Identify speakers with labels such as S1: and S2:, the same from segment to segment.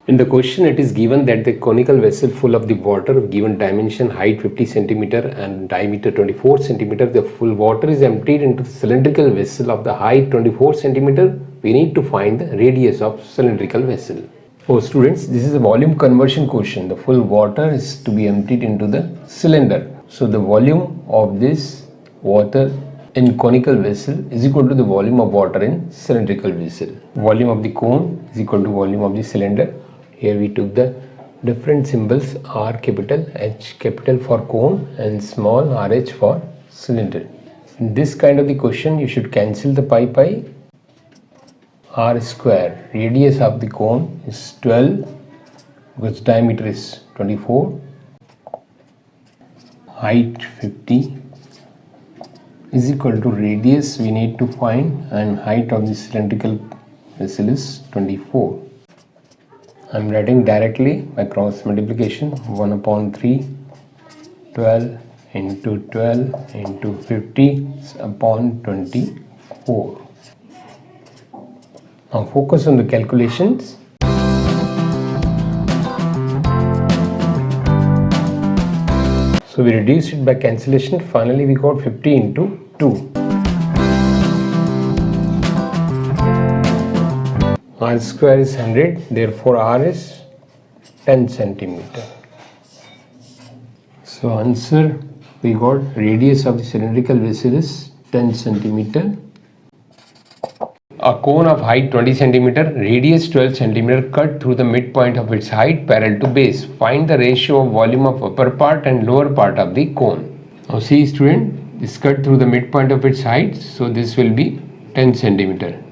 S1: In the question, it is given that the conical vessel full of the water of given dimension, height 50 centimeter and diameter 24 centimeter, the full water is emptied into the cylindrical vessel of the height 24 centimeter. We need to find the radius of cylindrical vessel. Oh students, this is a volume conversion question. The full water is to be emptied into the cylinder. So the volume of this water in conical vessel is equal to the volume of water in cylindrical vessel. Volume of the cone is equal to volume of the cylinder. Here we took the different symbols, R capital, H capital for cone and small RH for cylinder. In this kind of the question, you should cancel the pi. R square, radius of the cone is 12 because diameter is 24, height 50 is equal to radius we need to find, and height of the cylindrical vessel is 24. I am writing directly by cross multiplication. 1 upon 3, 12 into 12 into 50 upon 24. Now focus on the calculations. So we reduced it by cancellation. Finally we got 50 into 2. R square is 100, therefore R is 10 centimeter. So answer, we got radius of the cylindrical vessel is 10 centimeter. A cone of height 20 centimeter, radius 12 centimeter cut through the midpoint of its height parallel to base. Find the ratio of volume of upper part and lower part of the cone. Now see student, this cut through the midpoint of its height, so this will be 10 centimeter.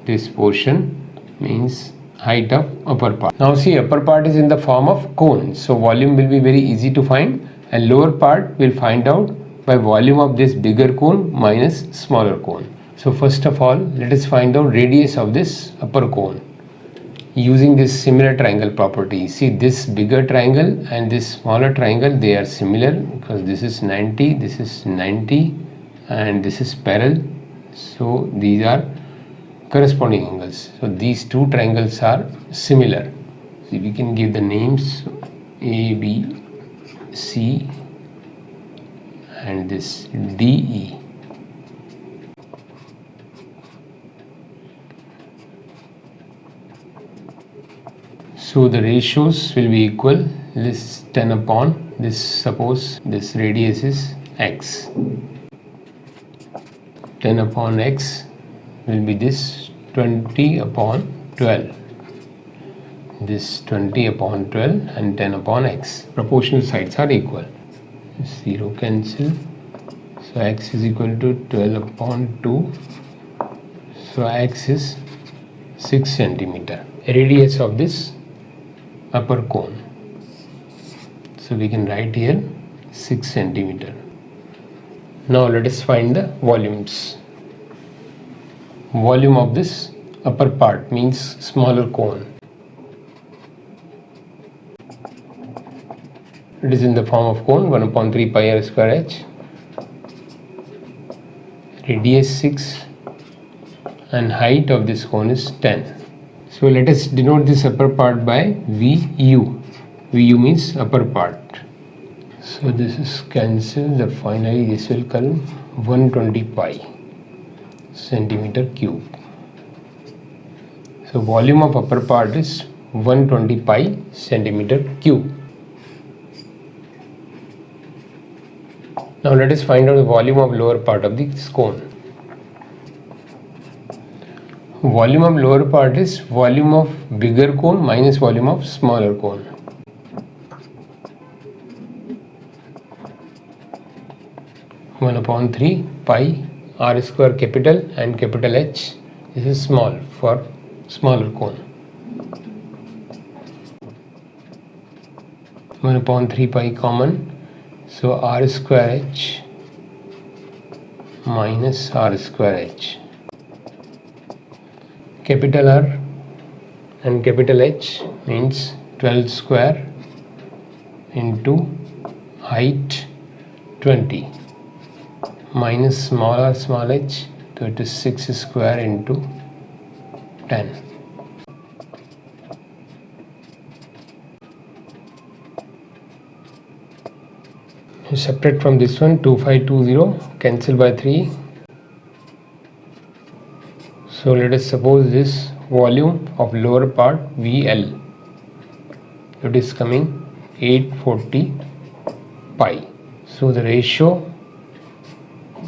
S1: This portion means height of upper part. Now see, upper part is in the form of cone, so volume will be very easy to find, and lower part we'll find out by volume of this bigger cone minus smaller cone. So first of all, let us find out radius of this upper cone using this similar triangle property. See, this bigger triangle and this smaller triangle, they are similar because this is 90, this is 90 and this is parallel, so these are corresponding angles. So these two triangles are similar. So we can give the names A, B, C and this D, E. So the ratios will be equal. This 10 upon this, suppose this radius is x. 10 upon x will be this 20 upon 12. This 20 upon 12 and 10 upon x. Proportional sides are equal. 0 cancel. So x is equal to 12 upon 2. So x is 6 centimeter. Radius of this upper cone. So we can write here 6 centimeter. Now let us find the volumes. Volume of this upper part means smaller cone. It is in the form of cone, 1 upon 3 pi r square h. Radius 6 and height of this cone is 10. So let us denote this upper part by VU. VU means upper part. So this is cancelled. The finally this will come 120 pi centimeter cube. So volume of upper part is 120 pi centimeter cube. Now let us find out the volume of lower part of this cone. Volume of lower part is volume of bigger cone minus volume of smaller cone. One upon 3 pi r square capital and capital H. This is small for smaller cone. 1 upon 3 pi common. So r square h minus r square h. Capital R and capital H means 12 square into height 20 minus small r small h, so it is 6 square into 10. You subtract from this one 2520, cancel by 3. So let us suppose this volume of lower part VL, it is coming 840 pi. So the ratio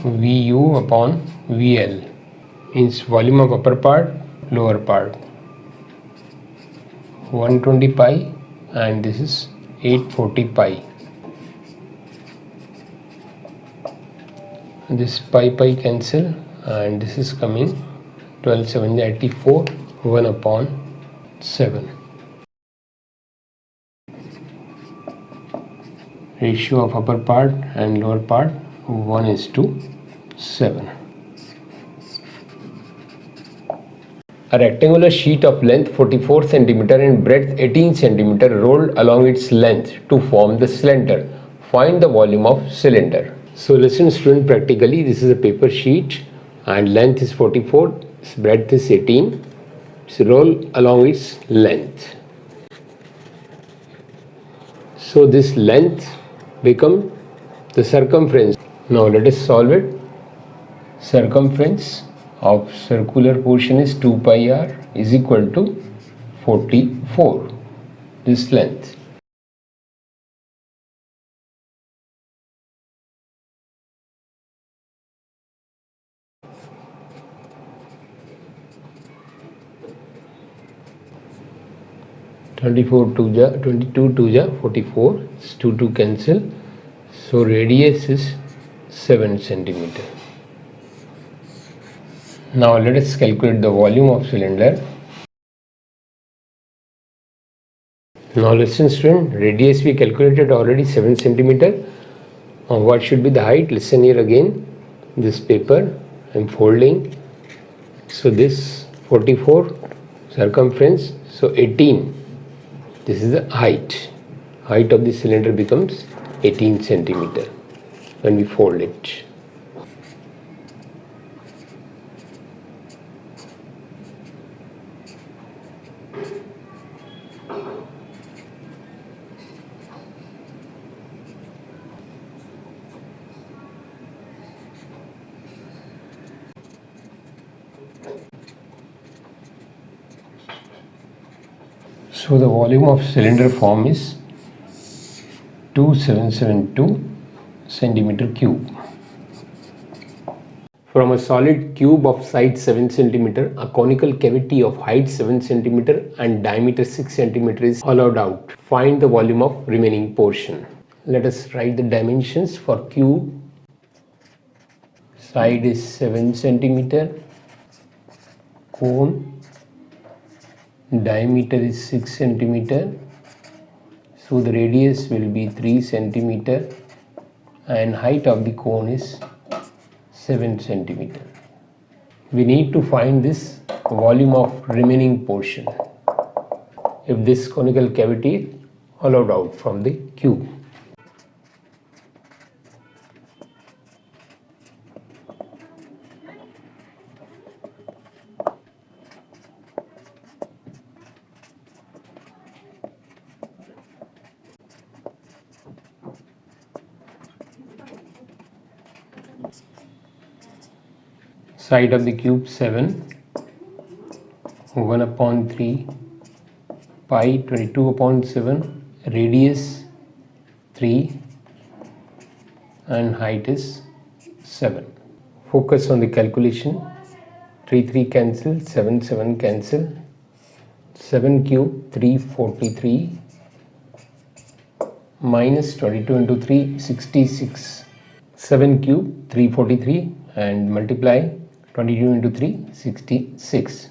S1: VU upon VL means volume of upper part, lower part, 120 pi, and this is 840 pi. This pi cancel, and this is coming 12,784, 1 upon 7. Ratio of upper part and lower part 1:7. A rectangular sheet of length 44 cm and breadth 18 cm rolled along its length to form the cylinder. Find the volume of cylinder. So listen student, practically this is a paper sheet and length is 44, breadth is 18. So roll along its length. So this length become the circumference. Now let us solve it. Circumference of circular portion is 2 pi r is equal to 44, this length. Twenty-four 22 2 44, 2 cancel, so radius is 7 cm. Now let us calculate the volume of cylinder. Now listen student, radius we calculated already 7 cm. What should be the height? Listen here again. This paper I am folding. So this 44 circumference, so 18. This is the height. Height of the cylinder becomes 18 cm when we fold it. So the volume of cylinder form is 2772 centimeter cube. From a solid cube of side 7 cm, a conical cavity of height 7 cm and diameter 6 cm is hollowed out. Find the volume of remaining portion. Let us write the dimensions for cube. Side is 7 cm, cone diameter is 6 cm, so the radius will be 3 cm and height of the cone is 7 cm. We need to find this volume of remaining portion if this conical cavity is hollowed out from the cube. Side of the cube 7, 1 upon 3, pi 22 upon 7, radius 3 and height is 7. Focus on the calculation. 3 cancel, 7 cancel, 7 cube 343 minus 22 into 3 66. 7 cube 343 and multiply 22 into 3 66.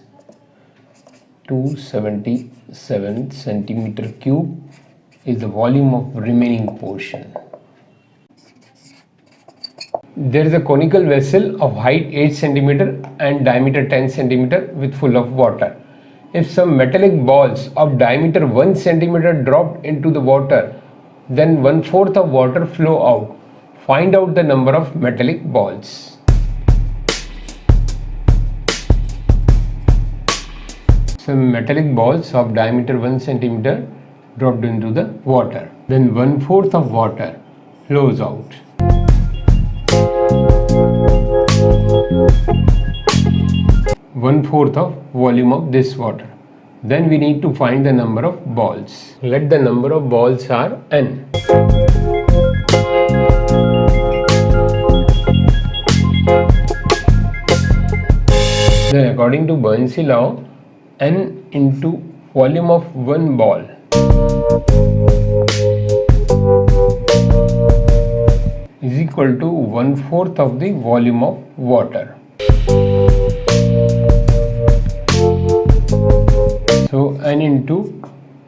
S1: 277 centimeter cube is the volume of remaining portion. There is a conical vessel of height 8 cm and diameter 10 cm with full of water. If some metallic balls of diameter 1 cm dropped into the water, then 1/4 of water flow out. Find out the number of metallic balls. Some metallic balls of diameter 1 cm dropped into the water. Then 1/4 of water flows out. One-fourth of volume of this water. Then we need to find the number of balls. Let the number of balls are n. Then according to buoyancy law, n into volume of one ball is equal to one-fourth of the volume of water. So n into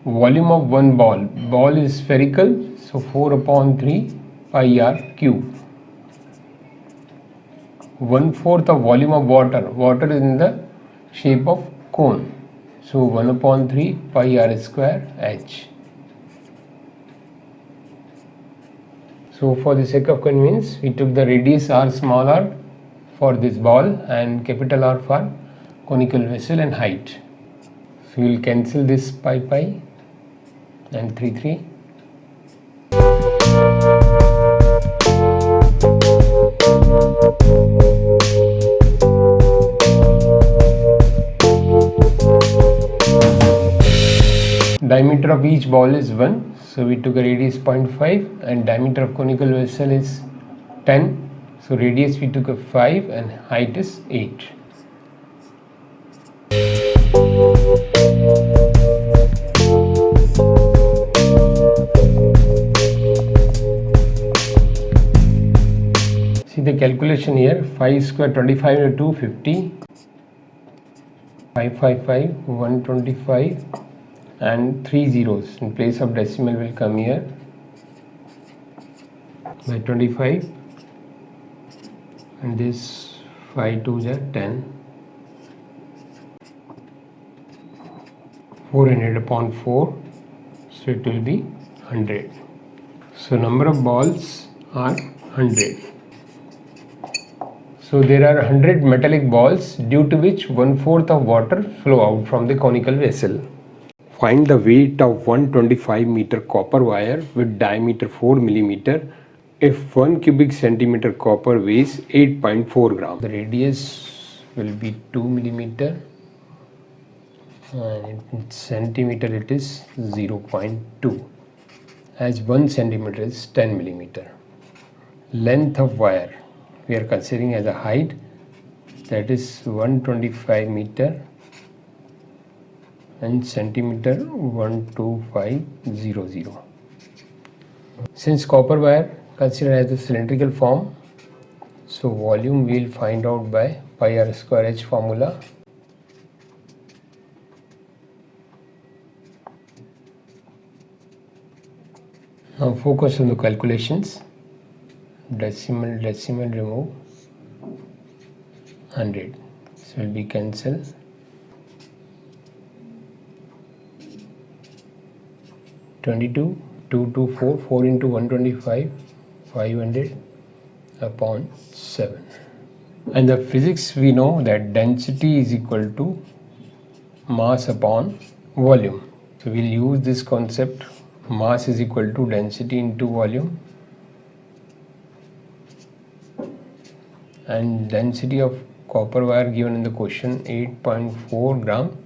S1: volume of one ball. Ball is spherical, so 4/3 pi r cube. One-fourth of volume of water. Water is in the shape of cone. So 1/3 pi r square h. So for the sake of convenience, we took the radius r small r for this ball and capital R for conical vessel and height. So we will cancel this pi and 3. Diameter of each ball is 1, so we took a radius 0.5 and diameter of conical vessel is 10, so radius we took a 5 and height is 8. See the calculation here, 5 square 25 into 250, 555, 125 and 3 zeros in place of decimal will come here by 25 and this 5 2s are 10, 400 upon 4, so it will be 100. So number of balls are 100. So there are 100 metallic balls due to which one-fourth of water flow out from the conical vessel. Find the weight of 125 meter copper wire with diameter 4 millimeter if 1 cubic centimeter copper weighs 8.4 grams. The radius will be 2 millimeter and in centimeter it is 0.2 as 1 centimeter is 10 millimeter. Length of wire we are considering as a height, that is 125 meter and centimeter 12500. Since copper wire considered as a cylindrical form, so volume we will find out by pi r square h formula. Now focus on the calculations. Decimal remove 100, so will be cancelled. 22, 2 to 4, 4 into 125, 500 upon 7. And the physics we know that density is equal to mass upon volume. So we'll use this concept, mass is equal to density into volume. And density of copper wire given in the question 8.4 gram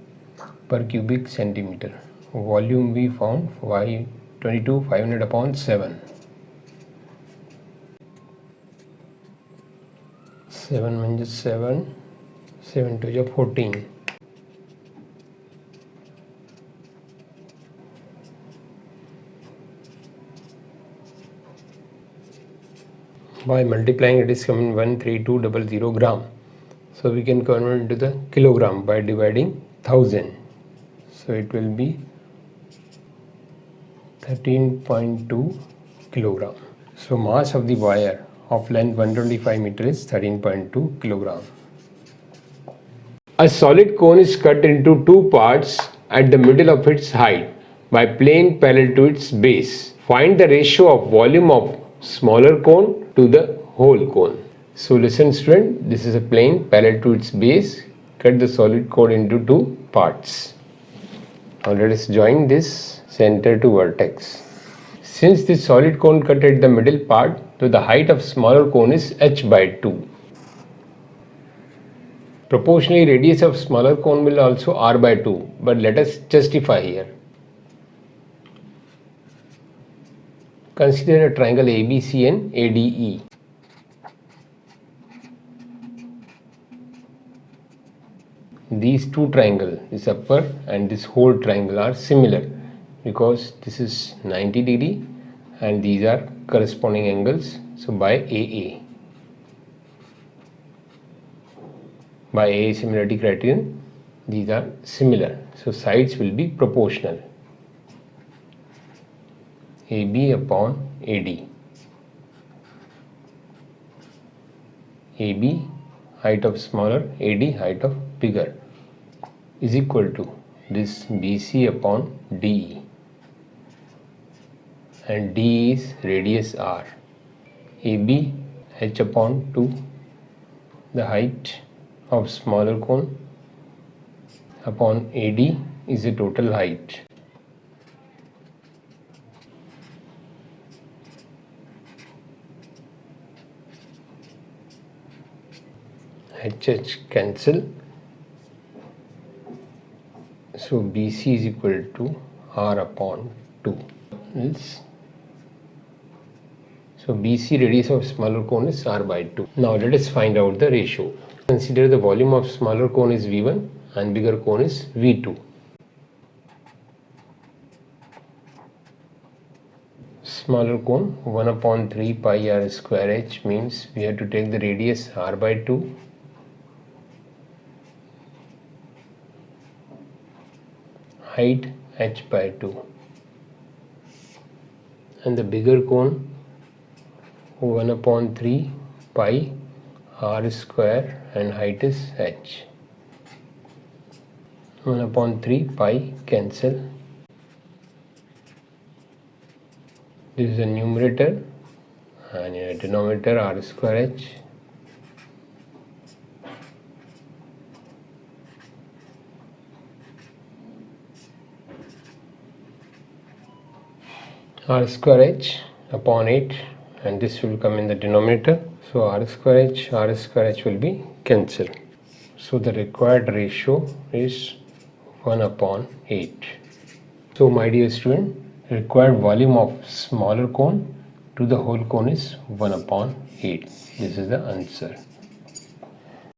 S1: per cubic centimeter. Volume we found 500 upon 7. 7 means 7, 7 to the 14. By multiplying it is coming 13200 gram. So we can convert into the kilogram by dividing 1000. So it will be 13.2 kilogram. So mass of the wire of length 125 meter is 13.2 kilogram. A solid cone is cut into two parts at the middle of its height by plane parallel to its base. Find the ratio of volume of smaller cone to the whole cone. So listen student, this is a plane parallel to its base. Cut the solid cone into two parts. Now let us join this center to vertex. Since this solid cone cut at the middle part, so the height of smaller cone is h by 2. Proportionally, radius of smaller cone will also r by 2, but let us justify here. Consider a triangle ABC and ADE. These two triangles, this upper and this whole triangle, are similar because this is 90 degree and these are corresponding angles. So by AA similarity criterion, these are similar. So sides will be proportional. AB upon AD. AB height of smaller, AD height of bigger, is equal to this BC upon DE, and DE is radius R. AB h upon 2, the height of smaller cone, upon AD is the total height. HH cancel, so BC is equal to R upon 2. So BC radius of smaller cone is R by 2. Now let us find out the ratio. Consider the volume of smaller cone is V1 and bigger cone is V2. Smaller cone 1 upon 3 pi r square h means we have to take the radius R by 2. Height h by 2. And the bigger cone 1 upon 3 pi r square and height is h. 1 upon 3 pi cancel. This is the numerator and in a denominator r square h. R square h upon 8, and this will come in the denominator, so r square h will be cancelled. So the required ratio is 1 upon 8. So my dear student, required volume of smaller cone to the whole cone is 1 upon 8. This is the answer.